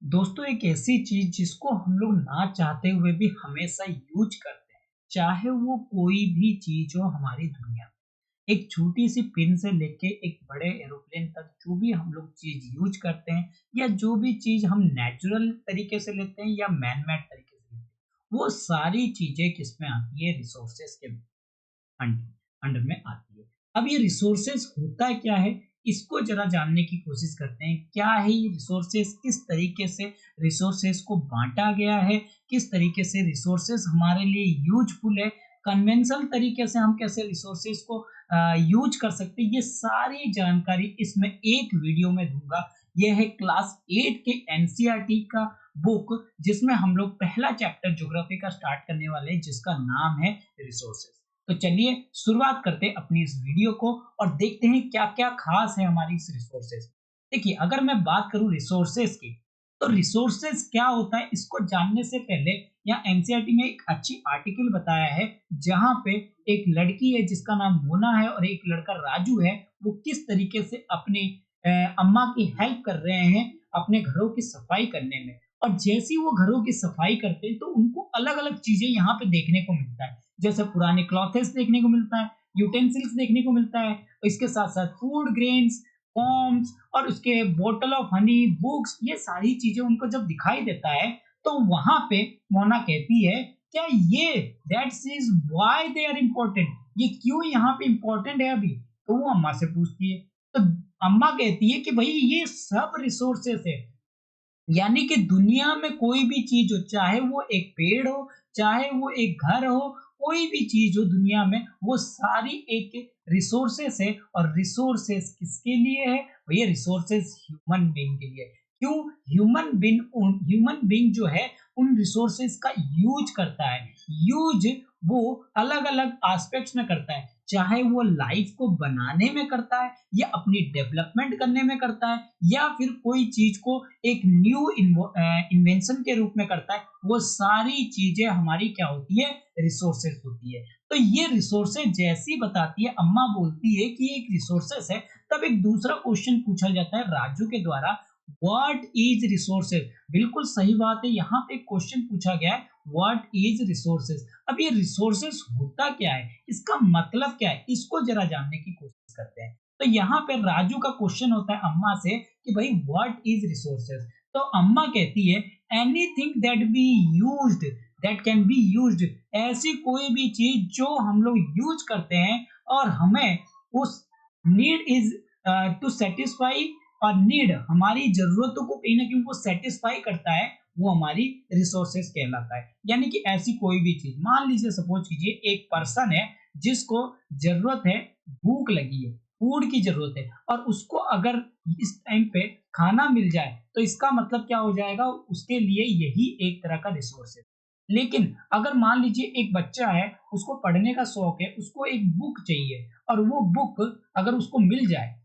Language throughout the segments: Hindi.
दोस्तों एक ऐसी चीज जिसको हम लोग ना चाहते हुए भी हमेशा यूज करते हैं, चाहे वो कोई भी चीज हो हमारी दुनिया में। एक छोटी सी पिन से लेके एक बड़े एरोप्लेन तक जो भी हम लोग चीज यूज करते हैं या जो भी चीज हम नेचुरल तरीके से लेते हैं या मैन मेड तरीके से लेते हैं, वो सारी चीजें किसमें आती है? रिसोर्सेस के अंडर अंडर में आती है। अब ये रिसोर्सेस होता क्या है, इसको जरा जानने की कोशिश करते हैं। क्या है ये रिसोर्सेस, किस तरीके से रिसोर्सेस को बांटा गया है, किस तरीके से रिसोर्सेस हमारे लिए यूजफुल है, कन्वेंशनल तरीके से हम कैसे रिसोर्सेस को यूज कर सकते हैं, ये सारी जानकारी इसमें एक वीडियो में दूंगा। ये है क्लास 8 के एनसीईआरटी का बुक, जिसमें हम लोग पहला चैप्टर ज्योग्राफी का स्टार्ट करने वाले हैं, जिसका नाम है रिसोर्सेस। तो चलिए शुरुआत करते हैं अपनी इस वीडियो को और देखते हैं क्या-क्या खास है हमारी इस रिसोर्सेज। देखिए, अगर मैं बात करूं रिसोर्सेज की, तो रिसोर्सेज क्या होता है इसको जानने से पहले यहाँ एनसीईआरटी में एक अच्छी आर्टिकल बताया है, जहां पे एक लड़की है जिसका नाम मोना है और एक लड़का राजू है। वो किस तरीके से अपनी अम्मा की हेल्प कर रहे हैं अपने घरों की सफाई करने में। और जैसी वो घरों की सफाई करते हैं तो उनको अलग-अलग चीजें यहाँ पे देखने को मिलता है। जैसे पुराने क्लॉथेस देखने को मिलता है, यूटेंसिल्स देखने को मिलता है, इसके साथ-साथ फूड ग्रेन्स, फॉर्म्स और उसके बॉटल ऑफ हनी, बुक्स, ये सारी चीज़ें उनको जब दिखाई देता है, तो वहाँ पे मोना कहती है, "क्या ये that's is why they are important, ये क्यों यहाँ पे इम्पोर्टेंट है अभी?" तो वो अम्मा से पूछती है। तो अम्मा कहती है कि भई ये सब रिसोर्सेस है। यानी कि दुनिया में कोई भी चीज हो, चाहे वो एक पेड़ हो, चाहे वो एक घर हो, कोई भी चीज हो दुनिया में, वो सारी एक रिसोर्सेस है। और रिसोर्सेस किसके लिए है? भैया रिसोर्सेस ह्यूमन बीइंग के लिए। क्यों? ह्यूमन बीइंग जो है उन रिसोर्सेस का यूज करता है। यूज वो अलग अलग एस्पेक्ट्स में करता है, चाहे वो लाइफ को बनाने में करता है या अपनी डेवलपमेंट करने में करता है या फिर कोई चीज को एक न्यू इन्वेंशन के रूप में करता है। वो सारी चीजें हमारी क्या होती है? रिसोर्सेस होती है। तो ये रिसोर्सेस जैसी बताती है, अम्मा बोलती है कि ये एक रिसोर्सेस है, तब एक दूसरा क्वेश्चन पूछा जाता है राजू के द्वारा, व्हाट इज रिसोर्सेस। बिल्कुल सही बात है, यहाँ पे क्वेश्चन पूछा गया है, व्हाट इज रिसोर्सेस। अब ये रिसोर्सेस होता क्या है, इसका मतलब क्या है, इसको जरा जानने की कोशिश करते हैं। तो यहाँ पे राजू का क्वेश्चन होता है अम्मा से कि भाई व्हाट इज रिसोर्सेज। तो अम्मा कहती है, anything that be used, that can be used, ऐसी कोई भी चीज जो हम लोग यूज करते हैं और हमें उस नीड इज टू सेटिस्फाई, और नीड हमारी जरूरतों को कहीं ना कहीं वो सेटिस्फाई करता है, वो हमारी रिसोर्सेज कहलाता है। यानी कि ऐसी कोई भी चीज, मान लीजिए सपोज कीजिए एक पर्सन है जिसको जरूरत है, भूख लगी है, फूड की जरूरत है, और उसको अगर इस टाइम पे खाना मिल जाए तो इसका मतलब क्या हो जाएगा? उसके लिए यही एक तरह का रिसोर्स है। लेकिन अगर मान लीजिए एक बच्चा है, उसको पढ़ने का शौक है, उसको एक बुक चाहिए, और वो बुक अगर उसको मिल जाए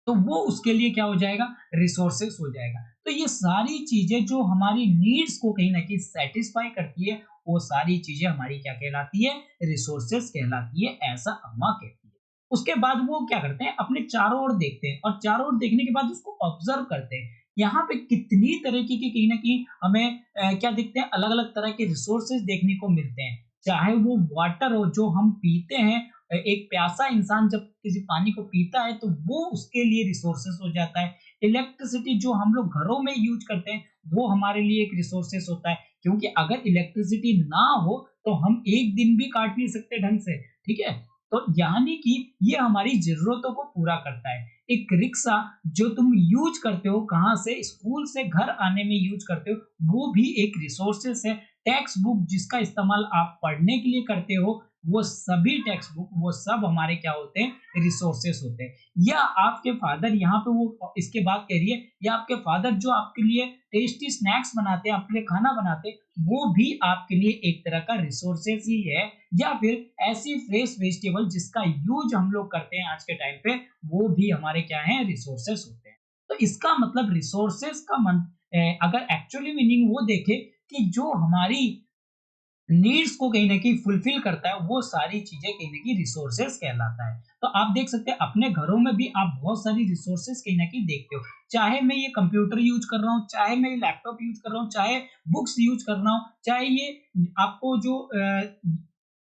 तो वो उसके लिए क्या हो जाएगा? रिसोर्सेस हो जाएगा। तो ये सारी चीजें जो हमारी नीड्स को कहीं ना कहीं सेटिस्फाई करती है, वो सारी चीजें हमारी क्या कहलाती है? रिसोर्सेस कहलाती है, ऐसा अम्मा कहती है। उसके बाद वो क्या करते हैं? अपने चारों ओर देखते हैं और चारों ओर देखने के बाद उसको ऑब्जर्व करते हैं। यहाँ पे कितनी तरीके की कहीं ना कहीं हमें क्या दिखते हैं? अलग अलग तरह के रिसोर्सेज देखने को मिलते हैं। चाहे वो वाटर हो जो हम पीते हैं, एक प्यासा इंसान जब किसी पानी को पीता है तो वो उसके लिए रिसोर्सेस हो जाता है। इलेक्ट्रिसिटी जो हम लोग घरों में यूज करते हैं, वो हमारे लिए एक रिसोर्सेस होता है, क्योंकि अगर इलेक्ट्रिसिटी ना हो तो हम एक दिन भी काट नहीं सकते ढंग से। ठीक है, तो यानी कि ये हमारी जरूरतों को पूरा करता है। एक रिक्शा जो तुम यूज करते हो, कहाँ से? स्कूल से घर आने में यूज करते हो, वो भी एक रिसोर्सेस है। टेक्स्ट बुक जिसका इस्तेमाल आप पढ़ने के लिए करते हो, वो सभी टेक्स्ट बुक, वो सब हमारे क्या होते हैं? रिसोर्सेस होते हैं। या आपके फादर, यहाँ पे वो इसके बाद कह रही है, या आपके फादर जो आपके लिए टेस्टी स्नैक्स बनाते हैं, आपके लिए खाना बनाते हैं, वो भी आपके लिए एक तरह का रिसोर्सेस ही है। या फिर ऐसी फ्रेश वेजिटेबल जिसका यूज हम लोग करते हैं आज के टाइम पे, वो भी हमारे क्या है? रिसोर्सेस होते हैं। तो इसका मतलब रिसोर्सेस का अगर एक्चुअली मीनिंग वो देखे कि जो हमारी नीड्स को कहीं न कहीं फुलफिल करता है, वो सारी चीज़ें कहीं न कहीं रिसोर्सेज़ कहलाता है। तो आप देख सकते हैं अपने घरों में भी आप बहुत सारी रिसोर्सेज़ कहीं न कहीं देखते हो। चाहे मैं ये कंप्यूटर यूज़ कर रहा हूँ, चाहे मैं ये लैपटॉप यूज़ कर रहा हूँ, चाहे बुक्स यूज़ कर रहा हूँ, चाहे ये आपको जो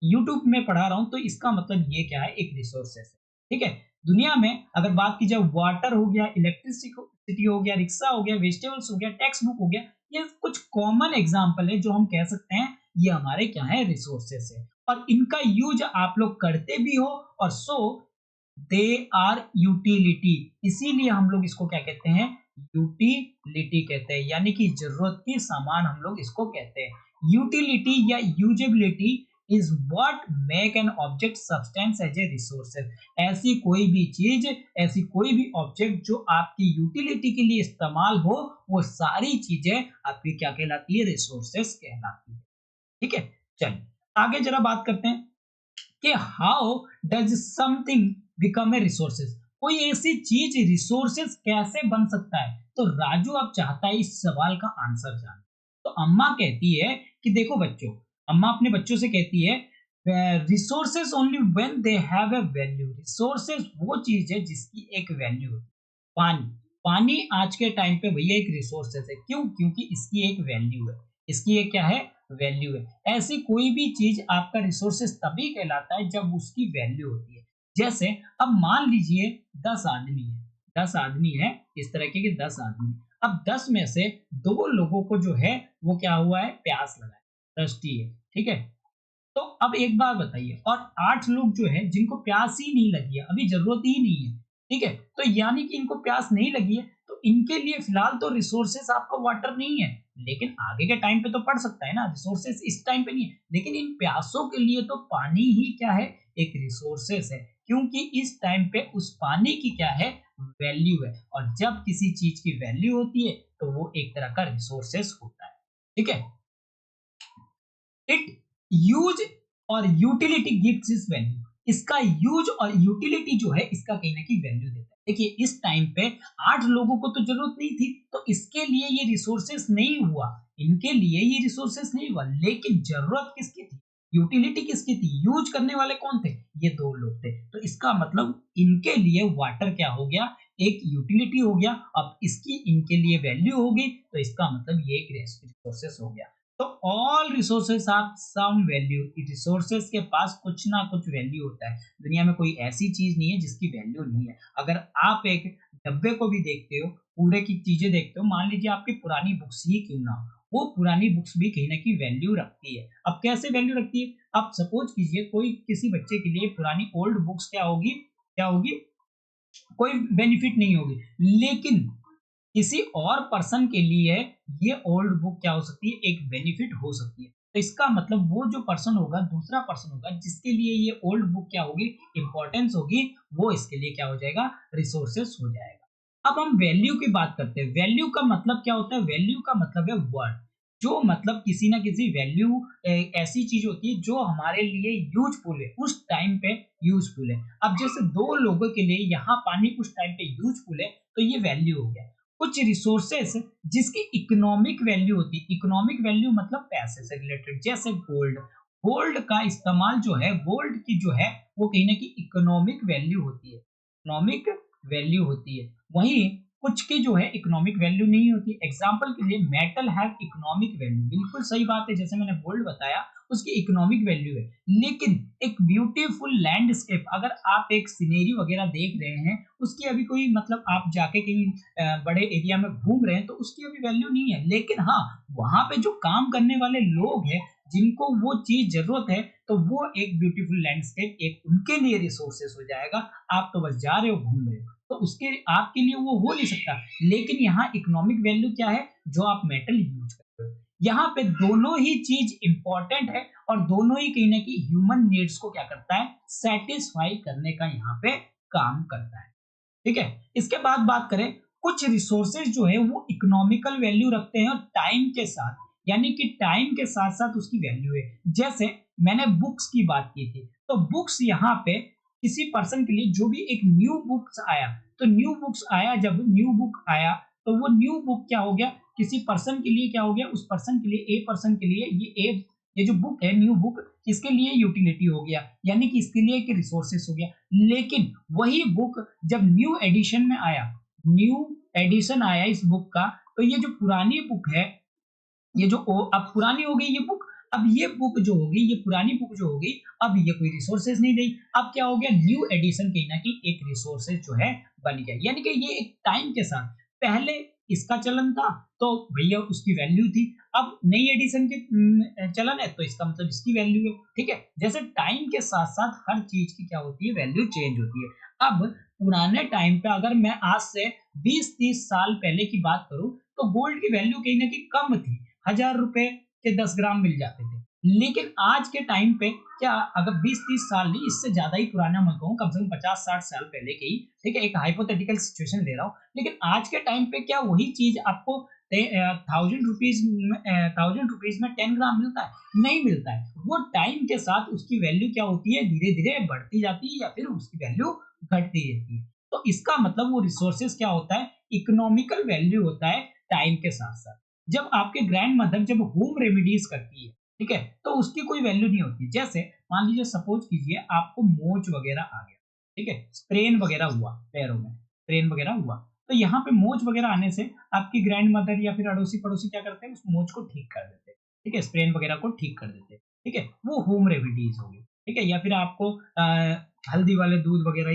यूट्यूब में पढ़ा रहा हूँ, तो इसका मतलब ये क्या है, एक रिसोर्सेज़ है। ठीक है? दुनिया में अगर बात की जाए वाटर हो गया, इलेक्ट्रिसिटी हो गया, रिक्शा हो गया, वेजिटेबल्स हो गया, टेक्स्ट बुक हो गया, ये कुछ कॉमन एग्जांपल है जो हम कह सकते हैं ये हमारे क्या है, रिसोर्सेस है। और इनका यूज आप लोग करते भी हो, और सो दे आर यूटिलिटी, इसीलिए हम लोग इसको क्या कहते हैं, यूटिलिटी कहते हैं, यानी कि जरूरत की सामान हम लोग इसको कहते हैं। यूटिलिटी या usability is what make an object substance as a resources. ऐसी कोई भी चीज, ऐसी कोई भी ऑब्जेक्ट जो आपकी यूटिलिटी के लिए इस्तेमाल हो, वो सारी चीजें आपकी क्या कहलाती है, रिसोर्सेज कहलाती है। ठीक है, चलिए आगे जरा बात करते हैं कि how does something become a resources. कोई ऐसी चीज रिसोर्सेज कैसे बन सकता है, तो राजू अब चाहता है इस सवाल का आंसर जाने। तो अम्मा कहती है कि देखो बच्चों, अम्मा अपने बच्चों से कहती है resources only when they have a value. Resources वो चीज है जिसकी एक वैल्यू होती है। पानी, पानी आज के टाइम पे भैया एक रिसोर्सेज है, क्यों, क्योंकि इसकी एक वैल्यू है, इसकी एक क्या है, वैल्यू है। ऐसी कोई भी चीज आपका रिसोर्सेस तभी कहलाता है जब उसकी वैल्यू होती है। जैसे अब मान लीजिए 10 आदमी है, 10 आदमी है, इस तरह के 10 आदमी। अब 10 में से 2 लोगों को जो है वो क्या हुआ है, प्यास लगा है, थर्स्टी है, ठीक है। तो अब एक बात बताइए, और 8 लोग जो है जिनको प्यास ही नहीं लगी है, अभी ज़रूरत ही नहीं है, ठीक है? तो यानी कि इनको प्यास नहीं लगी है, तो इनके लिए फिलहाल तो रिसोर्सेज़ आपका वाटर नहीं है, लेकिन आगे के टाइम पे तो पड़ सकता है ना, रिसोर्सेज़ इस टाइम पे नहीं है। लेकिन इन प्यासों के लिए तो पानी ही क्या है, एक रिसोर्सेज़ है, क्योंकि इस टाइम पे उस पानी की क्या है, वैल्यू है, और जब किसी चीज़ की वैल्यू होती है, तो वो एक तरह का रिसोर्सेज़ होता है, ठीक है? इट यूज और यूटिलिटी गिव्स इस वैल्यू। इसका यूज और यूटिलिटी जो है इसका कहीं ना कहीं वैल्यू देता है। देखिए इस टाइम पे 8 लोगों को तो जरूरत नहीं थी, तो इसके लिए ये रिसोर्सेस नहीं हुआ, इनके लिए ये रिसोर्सेस नहीं हुआ, लेकिन जरूरत किसकी थी, यूटिलिटी किसकी थी, यूज करने वाले कौन थे, ये 2 लोग थे। तो इसका मतलब इनके लिए वाटर क्या हो गया, एक यूटिलिटी हो गया। अब इसकी इनके लिए वैल्यू होगी, तो इसका मतलब ये एक रिसोर्सेस हो गया। तो all resources are some value, resources के पास कुछ ना कुछ वैल्यू होता है। दुनिया में कोई ऐसी चीज नहीं है जिसकी वैल्यू नहीं है। अगर आप एक डब्बे को भी देखते हो, कूड़े की चीजें देखते हो, मान लीजिए आपकी पुरानी बुक्स ही क्यों ना हो, वो पुरानी बुक्स भी कहीं ना कहीं वैल्यू रखती है। अब कैसे वैल्यू रखती है, आप सपोज कीजिए कोई किसी बच्चे के लिए पुरानी ओल्ड बुक्स क्या होगी, क्या होगी, कोई बेनिफिट नहीं होगी, लेकिन किसी और पर्सन के लिए ये ओल्ड बुक क्या हो सकती है, एक बेनिफिट हो सकती है। तो इसका मतलब वो जो पर्सन होगा, दूसरा पर्सन होगा जिसके लिए ये ओल्ड बुक क्या होगी, इंपॉर्टेंस होगी, वो इसके लिए क्या हो जाएगा, रिसोर्सेस हो जाएगा। अब हम वैल्यू की बात करते हैं। वैल्यू का मतलब क्या होता है, वैल्यू का मतलब है वर्ड, जो मतलब किसी ना किसी वैल्यू ऐसी चीज होती है जो हमारे लिए यूजफुल है, उस टाइम पे यूजफुल है। अब जैसे 2 लोगों के लिए यहाँ पानी उस टाइम पे यूजफुल है, तो ये वैल्यू हो गया। कुछ रिसोर्सेस जिसकी इकोनॉमिक वैल्यू होती है, इकोनॉमिक वैल्यू मतलब पैसे से रिलेटेड, जैसे गोल्ड। गोल्ड का इस्तेमाल जो है, गोल्ड की जो है वो कहीं ना कहीं इकोनॉमिक वैल्यू होती है, इकोनॉमिक वैल्यू होती है। वहीं कुछ की जो है इकोनॉमिक वैल्यू नहीं होती। एग्जांपल के लिए मेटल हैव इकोनॉमिक वैल्यू, बिल्कुल सही बात है, जैसे मैंने गोल्ड बताया उसकी इकोनॉमिक वैल्यू है। लेकिन एक ब्यूटीफुल लैंडस्केप, अगर आप एक सीनरी वगैरह देख रहे हैं, उसकी अभी कोई मतलब आप जाके कहीं बड़े एरिया में घूम रहे हैं, तो उसकी अभी वैल्यू नहीं है। लेकिन हाँ, वहां पे जो काम करने वाले लोग हैं जिनको वो चीज जरूरत है, तो वो एक ब्यूटीफुल लैंडस्केप एक उनके लिए रिसोर्सेस हो जाएगा। आप तो बस जा रहे हो, घूम रहे हो, तो उसके आपके लिए वो हो नहीं सकता। लेकिन यहाँ इकोनॉमिक वैल्यू क्या है, जो आप मेटल यूज कर रहे हो। यहाँ पे दोनों ही चीज इंपॉर्टेंट है, और दोनों ही कहीं ना कहीं ह्यूमन नीड्स को क्या करता है, सेटिस्फाई करने का यहाँ पे काम करता है। ठीक है, इसके बाद बात करें, कुछ रिसोर्सेज जो है वो इकोनॉमिकल वैल्यू रखते हैं और टाइम के साथ, यानी कि टाइम के साथ साथ उसकी वैल्यू है। जैसे मैंने बुक्स की बात की थी, तो बुक्स यहाँ पे किसी पर्सन के लिए जो भी एक न्यू बुक्स आया, तो न्यू बुक्स आया, जब न्यू बुक आया, तो वो न्यू बुक क्या हो गया, किसी पर्सन के लिए क्या हो गया, उस पर्सन के लिए, ए पर्सन के लिए ये ए ये जो बुक है, न्यू बुक, इसके लिए यूटिलिटी हो गया, यानी कि इसके लिए एक रिसोर्सेस हो गया। लेकिन वही बुक जब न्यू एडिशन आया इस बुक का, तो ये जो पुरानी बुक है, ये जो अब पुरानी हो गई ये बुक, अब ये बुक जो होगी, ये पुरानी बुक जो होगी, अब ये कोई रिसोर्सेज नहीं देगी। अब क्या हो गया, न्यू एडिशन कहीं ना कहीं एक रिसोर्सेज जो है बन गया, यानी कि ये एक टाइम के साथ, पहले इसका चलन था तो भैया उसकी वैल्यू थी, अब नई एडिशन की चलन है तो इसका मतलब इसकी वैल्यू है। ठीक है, जैसे टाइम के साथ साथ हर चीज की क्या होती है, वैल्यू चेंज होती है। अब पुराने टाइम पे अगर मैं आज से 20-30 साल पहले की बात करूं, तो गोल्ड की वैल्यू कहीं ना कहीं कम थी, 1000 रुपए के 10 ग्राम मिल जाते थे। लेकिन आज के टाइम पे क्या, अगर 20-30 साल नहीं, इससे ज्यादा ही पुराना मैं कहूँ, कम से कम 50-60 साल पहले की, ठीक है, एक हाइपोथेटिकल सिचुएशन ले रहा हूँ, लेकिन आज के टाइम पे क्या वही चीज आपको 1000 रुपीज में 10 ग्राम मिलता है? नहीं मिलता है। वो टाइम के साथ उसकी वैल्यू क्या होती है, धीरे धीरे बढ़ती जाती है या फिर उसकी वैल्यू घटती रहती है। तो इसका मतलब वो रिसोर्सेज क्या होता है, इकोनॉमिकल वैल्यू होता है टाइम के साथ साथ। जब आपके ग्रैंड मदर जब होम रेमेडीज करती है, ठीक है, तो उसकी कोई वैल्यू नहीं होती। जैसे मान लीजिए, सपोज कीजिए आपको मोच वगैरह आ गया, ठीक है, स्प्रेन वगैरह हुआ पैरों में, स्प्रेन वगैरह हुआ, तो यहाँ पे मोच वगैरह आने से आपकी ग्रैंड मदर या फिर अड़ोसी पड़ोसी क्या करते हैं, उस मोच को ठीक कर देते हैं। ठीक है, स्प्रेन वगैरह को ठीक कर देते हैं। ठीक है, वो होम रेमेडीज होगी। ठीक है, या फिर आपको हल्दी वाले दूध वगैरह,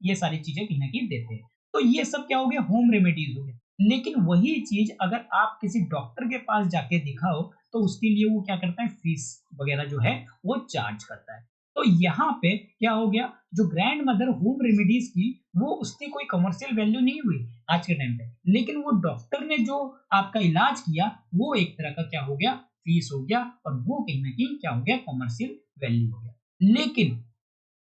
ये सारी चीजें कहीं ना कहीं देते हैं। तो ये सब क्या हो गया, होम रेमेडीज हो गया। लेकिन वही चीज अगर आप किसी डॉक्टर के पास जाके दिखाओ, तो उसके लिए वो क्या करता है, फीस वगैरह जो है वो चार्ज करता है। तो यहाँ पे क्या हो गया, जो ग्रैंड मदर होम रेमेडीज की, वो उसकी कोई कमर्शियल वैल्यू नहीं हुई आज के टाइम पे, लेकिन वो डॉक्टर ने जो आपका इलाज किया, वो एक तरह का क्या हो गया, फीस हो गया, और वो कहीं ना कहीं क्या हो गया, कमर्शियल वैल्यू हो गया। लेकिन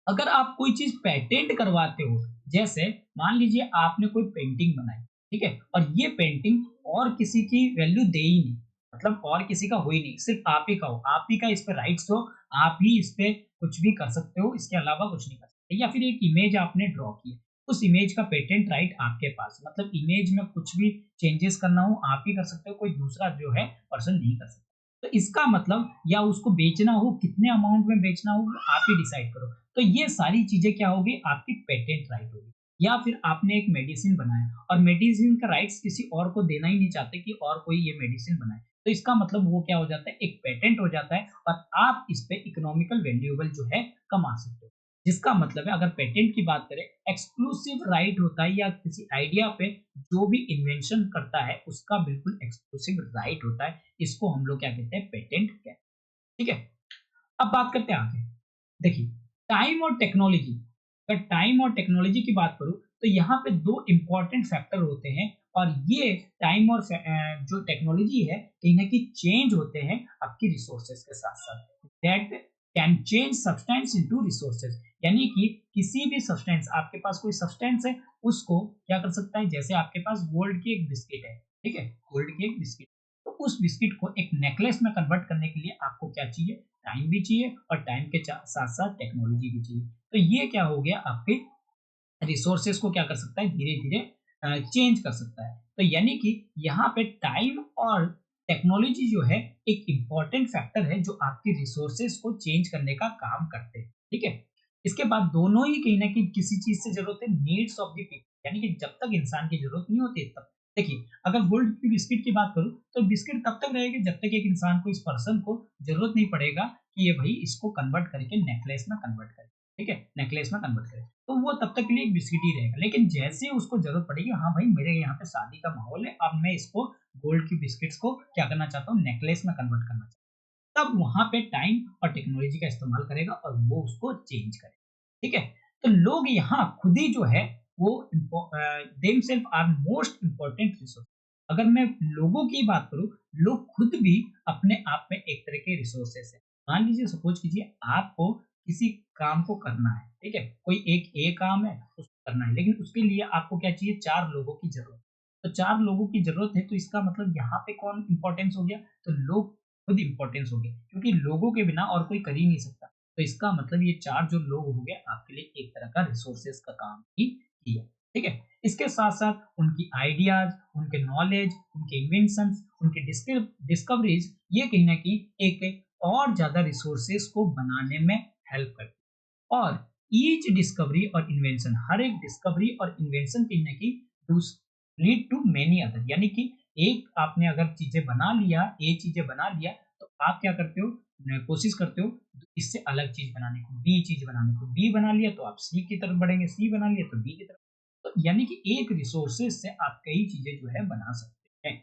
अगर आप कोई चीज पेटेंट करवाते हो, जैसे मान लीजिए आपने कोई पेंटिंग बनाई, ठीक है, और ये पेंटिंग और किसी की वैल्यू दे ही नहीं, मतलब और किसी का हो ही नहीं, सिर्फ आप ही का हो, आप ही का इस पे राइट्स हो, आप ही इस पे कुछ भी कर सकते हो, इसके अलावा कुछ नहीं कर सकते। या फिर एक इमेज आपने ड्रॉ की है, उस इमेज का पेटेंट राइट आपके पास, मतलब इमेज में कुछ भी चेंजेस करना हो आप ही कर सकते हो, कोई दूसरा जो है पर्सन नहीं कर सकता। तो इसका मतलब, या उसको बेचना हो, कितने अमाउंट में बेचना हो, वो आप ही डिसाइड करो। तो ये सारी चीजें क्या होगी, आपकी पेटेंट राइट होगी। या फिर आपने एक मेडिसिन बनाया और मेडिसिन का राइट्स किसी और को देना ही नहीं चाहते कि और कोई ये मेडिसिन बनाए, तो इसका मतलब वो क्या हो जाता है, एक पेटेंट हो जाता है, और आप इस पे इकोनॉमिकल वैल्यूएबल जो है कमा सकते हो। जिसका मतलब है, अगर पेटेंट की बात करें, एक्सक्लूसिव राइट होता है, या किसी आइडिया पे जो भी इन्वेंशन करता है उसका बिल्कुल एक्सक्लूसिव राइट होता है। इसको हम लोग क्या कहते हैं, पेटेंट कहते हैं। ठीक है, अब बात करते हैं आगे। देखिए, टाइम और टेक्नोलॉजी, अगर टाइम और टेक्नोलॉजी की बात करूं, तो यहाँ पे दो इंपॉर्टेंट फैक्टर होते हैं, और ये टाइम और जो टेक्नोलॉजी है, कहीं ना कहीं चेंज होते हैं आपकी रिसोर्सेज के साथ साथ। That can change substance into resources, यानी कि किसी भी सब्सटेंस, आपके पास कोई सब्सटेंस है, उसको क्या कर सकता है, जैसे आपके पास गोल्ड की एक बिस्किट है, ठीक है, गोल्ड की एक बिस्किट, तो उस बिस्किट को एक नेकलेस में कन्वर्ट करने के लिए आपको क्या चाहिए, टाइम भी चाहिए, और टाइम के साथ साथ टेक्नोलॉजी भी चाहिए। तो ये क्या हो गया, आपके रिसोर्सेज को क्या कर सकता है, धीरे धीरे चेंज कर सकता है। तो यानी कि यहाँ पे टाइम और टेक्नोलॉजी जो है, एक इंपॉर्टेंट फैक्टर है जो आपके रिसोर्सेज को चेंज करने का काम करते हैं। ठीक है, इसके बाद दोनों ही कहीं ना कहीं किसी चीज से जरूरत है, नीड्स ऑफ द पीपल, यानी कि जब तक इंसान की जरूरत नहीं होती तब। देखिए, अगर गोल्ड की बिस्किट की बात करूं, तो बिस्किट तब तक रहेगी जब तक एक इंसान को, इस पर्सन को जरूरत नहीं पड़ेगा कि ये भाई इसको कन्वर्ट करके नेकलेस में कन्वर्ट करे। ठीक है, नेकलेस में कन्वर्ट करे, तो वो तब तक के लिए एक बिस्किट ही रहेगा। लेकिन जैसे ही उसको जरूरत पड़ेगी, हाँ भाई मेरे यहाँ पे शादी का माहौल है, अब मैं इसको गोल्ड की बिस्किट्स को क्या करना चाहता हूँ, नेकलेस में कन्वर्ट करना चाहता हूँ, तब वहां पे टाइम और टेक्नोलॉजी का इस्तेमाल करेगा और वो उसको चेंज करेगा। ठीक है, तो लोग यहाँ खुद ही जो है, वो themselves are most important resource. अगर मैं लोगों की बात करूं, लोग खुद भी अपने आप में एक तरह के रिसोर्सेस है। मान लीजिए, सपोज कीजिए आपको किसी काम को करना है, ठीक है, कोई एक ए काम है उसको करना है, लेकिन उसके लिए आपको क्या चाहिए, 4 लोगों की जरूरत। तो 4 लोगों की जरूरत है, तो इसका मतलब यहाँ पे कौन इंपॉर्टेंस हो गया, तो लोग खुद इंपॉर्टेंस हो गए, क्योंकि लोगों के बिना और कोई कर ही नहीं सकता। तो इसका मतलब ये 4 जो लोग हो गए, आपके लिए एक तरह का रिसोर्सेज का काम ही किया। ठीक है, इसके साथ साथ उनकी आइडियाज, उनके नॉलेज, उनके इन्वेंशंस, उनके डिस्कवरीज, ये कहीं ना कहीं एक और ज्यादा रिसोर्सेज को बनाने में हेल्प करती है। और ईच डिस्कवरी और इन्वेंशन, हर एक डिस्कवरी और इन्वेंशन कहीं ना कहीं लीड टू मेनी अदर, यानी कि एक आपने अगर चीजें बना लिया, ए चीजें बना लिया, तो आप क्या करते हो, कोशिश करते हो इससे अलग चीज बनाने को, बी चीज बनाने को, बी बना लिया तो आप सी की तरफ बढ़ेंगे, सी बना लिया तो डी की तरफ। तो यानी कि एक रिसोर्सेज से आप कई चीजें जो है बना सकते हैं,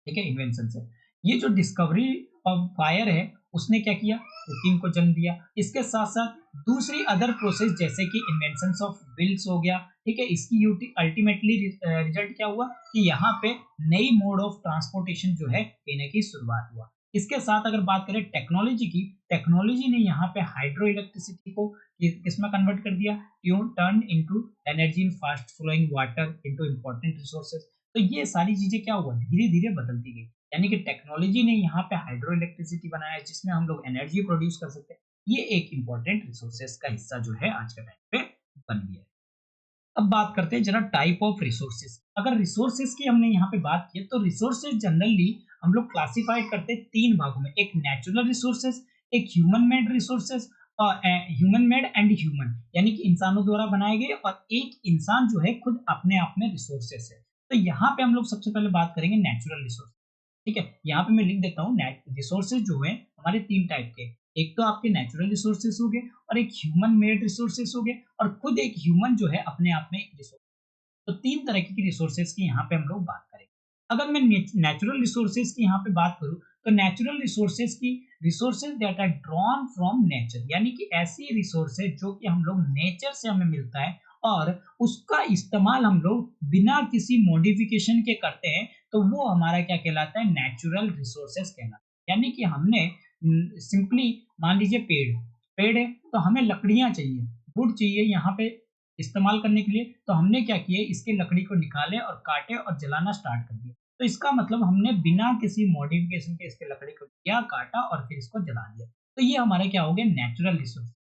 ठीक है, इन्वेंशन से। ये जो डिस्कवरी ऑफ फायर है, उसने क्या किया, कुकिंग को जन्म दिया। इसके साथ साथ दूसरी अदर प्रोसेस जैसे कि इन्वेंशन ऑफ व्हील्स हो गया, ठीक है, इसकी अल्टीमेटली रिजल्ट क्या हुआ कि यहाँ पे नई मोड ऑफ ट्रांसपोर्टेशन जो है कहीं ना कहीं शुरुआत हुआ। इसके साथ अगर बात करें टेक्नोलॉजी की, टेक्नोलॉजी ने यहाँ पे हाइड्रो इलेक्ट्रिसिटी को किसमें कन्वर्ट कर दिया, turn into energy in fast flowing water into important resources. तो ये सारी चीजें क्या हुआ, धीरे धीरे बदलती गई, यानी कि टेक्नोलॉजी ने यहाँ पे हाइड्रो इलेक्ट्रिसिटी बनाया जिसमें हम लोग एनर्जी प्रोड्यूस कर सकते हैं। ये एक इंपॉर्टेंट रिसोर्सेज का हिस्सा जो है आज के टाइम पे बन गया है। अब बात करते हैं जरा टाइप ऑफ रिसोर्सेज। अगर रिसोर्सेज की हमने यहाँ पे बात की तो रिसोर्सेज जनरली हम लोग क्लासिफाइड करते हैं तीन भागों में, एक नेचुरल रिसोर्सेज, एक ह्यूमन मेड रिसोर्सेज, और ह्यूमन मेड एंड ह्यूमन, यानी कि इंसानों द्वारा बनाए गए, और एक इंसान जो है खुद अपने आप में रिसोर्सेज है। तो यहाँ पे हम लोग सबसे पहले बात करेंगे नेचुरल रिसोर्स, ठीक है। यहाँ पे मैं लिख देता हूँ, रिसोर्सेज जो है हमारे तीन टाइप के, एक तो आपके नेचुरल रिसोर्सेज हो गए, और एक ह्यूमन मेड रिसोर्सेज हो गए, और खुद एक ह्यूमन जो है अपने आप में एक रिसोर्स। तो तीन तरह की रिसोर्सेज की यहाँ पे हम लोग बात करेंगे। अगर मैं नेचुरल रिसोर्सेज की यहाँ पे बात करूँ, तो नेचुरल रिसोर्सेज की resources that are drawn from nature, यानी कि ऐसी रिसोर्सेज जो कि हम लोग नेचर से हमें मिलता है, और उसका इस्तेमाल हम लोग बिना किसी मॉडिफिकेशन के करते हैं, तो वो हमारा क्या कहलाता है, नेचुरल रिसोर्सेज कहलाता है। यानी कि हमने सिंपली मान लीजिए पेड़ पेड़ है, तो हमें लकड़ियां चाहिए, वुड चाहिए यहाँ पे इस्तेमाल करने के लिए, तो हमने क्या किया, इसके लकड़ी को निकाले और काटे और जलाना स्टार्ट कर दिया। तो इसका मतलब हमने बिना किसी मॉडिफिकेशन के इसके लकड़ी को किया, काटा और फिर इसको जला दिया। तो ये हमारे क्या हो गए, नेचुरल रिसोर्स।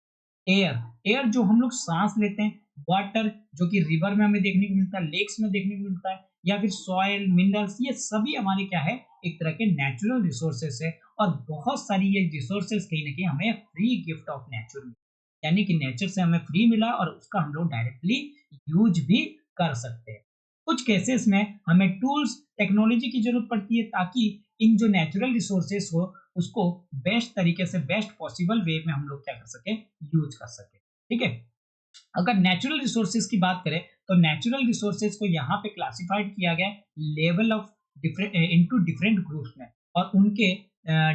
एयर, एयर जो हम लोग सांस लेते हैं, वाटर जो कि रिवर में हमें देखने को मिलता है, लेक्स में देखने को मिलता है, या फिर सॉइल मिनरल्स, ये सभी हमारे क्या है, एक तरह के नेचुरल रिसोर्सेस है। और बहुत सारी ये रिसोर्सेस कहीं ना कहीं हमें फ्री गिफ्ट ऑफ नेचर, यानी कि नेचर से हमें फ्री मिला और उसका हम लोग डायरेक्टली यूज भी कर सकते हैं। कुछ केसेस में हमें टूल्स टेक्नोलॉजी की जरूरत पड़ती है ताकि इन जो नेचुरल रिसोर्सेस हो उसको बेस्ट तरीके से, बेस्ट पॉसिबल वे में हम लोग क्या कर सके, यूज कर सके, ठीक है। अगर नेचुरल रिसोर्सेज की बात करें, तो नेचुरल रिसोर्सेज को यहाँ पे क्लासिफाइड किया गया level of different into different groups में, और उनके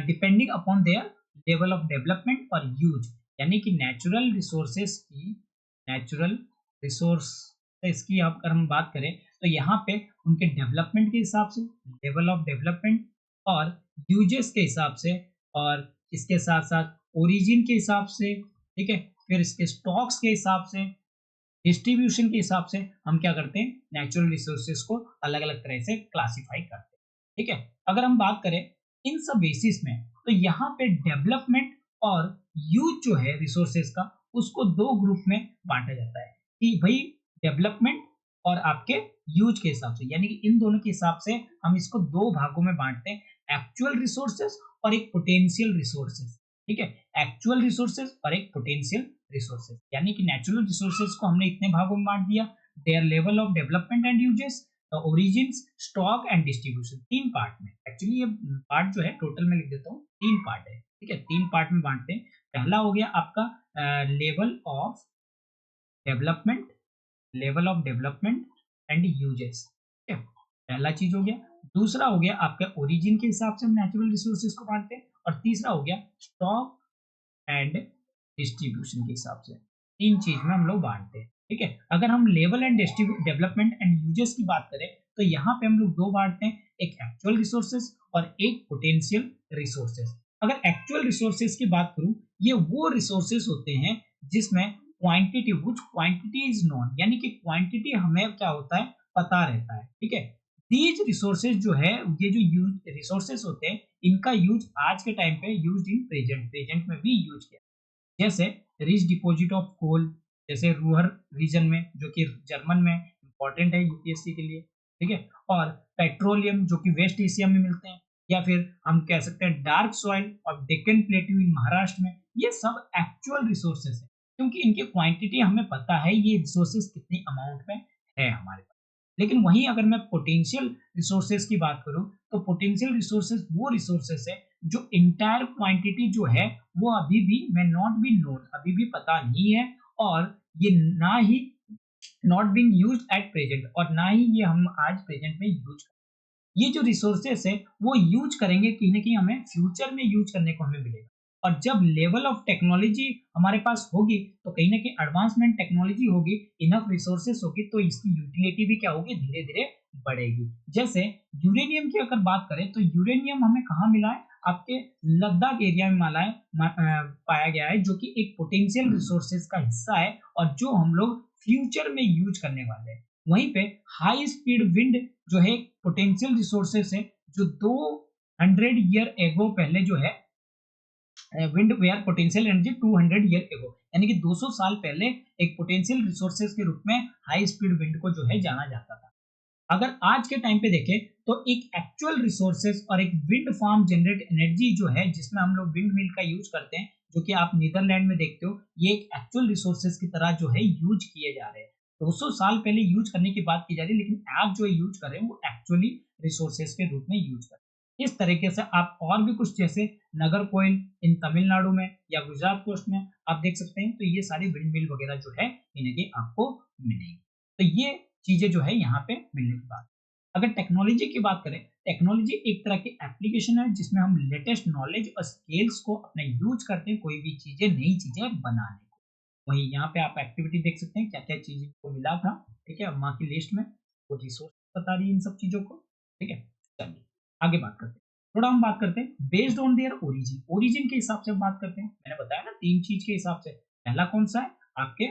depending upon their level of development और यूज, यानी कि नेचुरल रिसोर्सेज की अगर हम बात करें, तो यहाँ पे उनके डेवलपमेंट के हिसाब से, लेवल ऑफ डेवलपमेंट और यूजेस के हिसाब से, और इसके साथ साथ ओरिजिन के हिसाब से, ठीक है, फिर इसके स्टॉक्स के हिसाब से, डिस्ट्रीब्यूशन के हिसाब से हम क्या करते हैं, नेचुरल रिसोर्सेज को अलग अलग तरह से क्लासिफाई करते हैं, ठीक है। अगर हम बात करें इन सब बेसिस में, तो यहाँ पे डेवलपमेंट और यूज जो है रिसोर्सेज का, उसको दो ग्रुप में बांटा जाता है कि भाई डेवलपमेंट और आपके यूज के हिसाब से, यानी कि इन दोनों के हिसाब से हम इसको दो भागों में बांटते हैं, एक्चुअल रिसोर्सेज और एक पोटेंशियल रिसोर्सेज, ठीक है। एक्चुअल रिसोर्सेज और एक पोटेंशियल रिसोर्सेज, यानी कि नेचुरल रिसोर्सेज को हमने इतने भागों में बांट दिया, their level of development and uses, origins, stock and distribution, तीन पार्ट में। एक्चुअली ये पार्ट जो है टोटल में लिख देता हूँ, तीन पार्ट है, ठीक है, तीन पार्ट में बांटते हैं। पहला हो गया आपका level of development, level of development and uses, ठीक है, पहला चीज हो गया। दूसरा हो गया आपका ओरिजिन के हिसाब से हम नेचुरल रिसोर्सेज को बांटते हैं, और तीसरा हो गया स्टॉक एंड डिस्ट्रीब्यूशन के हिसाब से। तीन चीज में हम लोग बांटते हैं, ठीक है। अगर हम level and development and uses की बात करें, तो यहाँ पे हम लोग दो बांटते हैं, एक एक्चुअल रिसोर्सेज और एक पोटेंशियल रिसोर्सेज। अगर एक्चुअल रिसोर्सेज की बात करूं, ये वो रिसोर्सेज होते हैं जिसमें quantity, which quantity is known, यानी कि क्वांटिटी हमें क्या होता है, पता रहता है, ठीक है। दीज रिसोर्सेज जो है, ये जो यूज रिसोर्सेज होते हैं, इनका यूज आज के टाइम पे यूज इन प्रेजेंट में भी यूज किया, जैसे रिच डिपॉजिट ऑफ कोल, जैसे रूहर रीजन में, जो कि जर्मन में इंपॉर्टेंट है यूपीएससी के लिए, ठीक है। और पेट्रोलियम जो कि वेस्ट एशिया में मिलते हैं, या फिर हम कह सकते हैं डार्क सॉइल और डेक्कन प्लेट्यू इन महाराष्ट्र में, ये सब एक्चुअल रिसोर्सेज है, क्योंकि इनकी क्वांटिटी हमें पता है ये रिसोर्सेज कितनी अमाउंट में है हमारे पास। लेकिन वहीं अगर मैं पोटेंशियल रिसोर्सेज की बात करूं, तो पोटेंशियल रिसोर्सेज वो रिसोर्सेज है जो इंटायर क्वांटिटी जो है वो अभी भी मे नॉट बी नोन, अभी भी पता नहीं है, और ये ना ही not being used at present, और ना ही ये हम आज प्रेजेंट में यूज, ये जो रिसोर्सेस है वो यूज करेंगे कहीं ना कहीं, हमें फ्यूचर में यूज करने को हमें मिलेगा। और जब लेवल ऑफ टेक्नोलॉजी हमारे पास होगी, तो कहीं ना कहीं एडवांसमेंट टेक्नोलॉजी होगी, इनफ रिसोर्सेस होगी, तो इसकी यूटिलिटी भी क्या होगी, धीरे धीरे बढ़ेगी। जैसे यूरेनियम की अगर बात करें, तो यूरेनियम हमें कहाँ मिला है, आपके लद्दाख एरिया में माला है, पाया गया है, जो कि एक पोटेंशियल रिसोर्सेज का हिस्सा है, और जो हम लोग फ्यूचर में यूज करने वाले हैं। वहीं पे हाई स्पीड विंड जो है पोटेंशियल रिसोर्सेस है, जो 200 ईयर एगो पहले जो है, wind where potential energy 200 year ago, यानी कि 200 साल पहले एक पोटेंशियल रिसोर्सेज के रूप में हाई स्पीड विंड को जो है जाना जाता था। अगर आज के टाइम पे देखें, तो एक एक्चुअल रिसोर्सेज और एक विंड फार्म जनरेट एनर्जी जो है, जिसमें हम लोग विंड मिल का यूज करते हैं, जो कि आप नीदरलैंड में देखते हो, ये एक एक्चुअल रिसोर्सेज की तरह जो है यूज किए जा रहे हैं। 200 साल पहले यूज करने की बात की जा रही है, लेकिन आप जो यूज कर रहे हैं वो एक्चुअली रिसोर्सेज के रूप में यूज कर रहे हैं। इस तरीके से आप और भी कुछ, जैसे नगर कोयल इन तमिलनाडु में या गुजरात कोस्ट में आप देख सकते हैं, तो ये सारी विंड मिल वगैरह जो है इनके आपको मिलेंगी। तो ये चीजें जो है यहाँ पे मिलने की बात। अगर टेक्नोलॉजी की बात करें, टेक्नोलॉजी एक तरह की एप्लीकेशन है जिसमें हम लेटेस्ट नॉलेज और स्किल्स को अपने यूज करते हैं कोई भी चीजें, नई चीजें बनाने को। वहीं यहाँ पे आप एक्टिविटी देख सकते हैं क्या क्या चीजें को मिला था, ठीक है, माँ की लिस्ट में वो रिसोर्स बता रही है इन सब चीजों को, ठीक है। चलिए आगे बात करते हैं, थोड़ा हम बात करते हैं based on their origin, origin के हिसाब से बात करते हैं। मैंने बताया ना तीन चीज के हिसाब से, पहला कौन सा है आपके,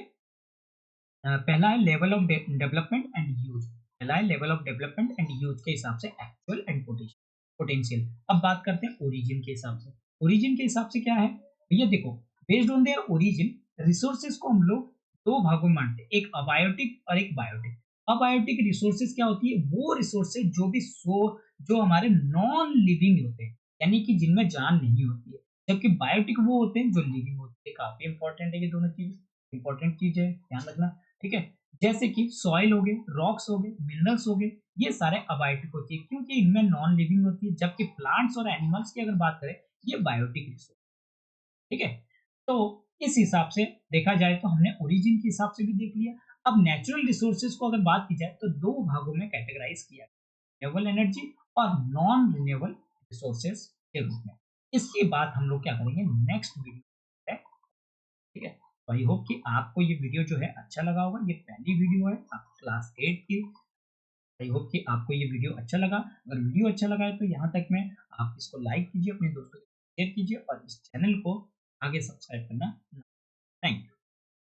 पहला है level of development and use, पहला है level of development and use के हिसाब से एक्चुअल एंड पोटेंशियल। अब बात करते हैं ओरिजिन के हिसाब से, ओरिजिन के हिसाब से क्या है भैया, देखो based on their origin resources को हम लोग दो भागों में बांटते हैं, एक अबायोटिक और एक बायोटिक। अबायोटिक रिसोर्सेज क्या होती है, वो रिसोर्सेज जो भी जो हमारे नॉन लिविंग होते हैं, यानी कि जिनमें जान नहीं होती है, जबकि बायोटिक वो होते हैं जो लिविंग होते हैं। काफी इंपॉर्टेंट है ये दोनों चीज, इंपॉर्टेंट चीज है, ध्यान रखना, ठीक है। जैसे कि सॉइल हो गए, रॉक्स हो गए, मिनरल्स हो गए, ये सारे अबायोटिक होती है क्योंकि इनमें नॉन लिविंग होती है, जबकि प्लांट्स और एनिमल्स की अगर बात करें, ये बायोटिक रिसोर्स, ठीक है। तो इस हिसाब से देखा जाए तो हमने ओरिजिन के हिसाब से भी देख लिया। अब नेचुरल रिसोर्सेज को अगर बात की जाए, तो दो भागों में कैटेगराइज किया, रिन्यूएबल एनर्जी और नॉन रिन्यूएबल रिसोर्सेज के रूप में। इसकी बात हम लोग क्या करेंगे नेक्स्ट वीडियो में, ठीक है। तो आई होप कि आपको ये वीडियो जो है अच्छा लगा होगा, ये पहली वीडियो है आप क्लास 8 की। आई होप कि आपको ये वीडियो अच्छा लगा, अगर वीडियो अच्छा लगा है तो यहाँ तक में आप इसको लाइक कीजिए, अपने दोस्तों के साथ शेयर कीजिए, और इस चैनल को आगे सब्सक्राइब करना। Thank you.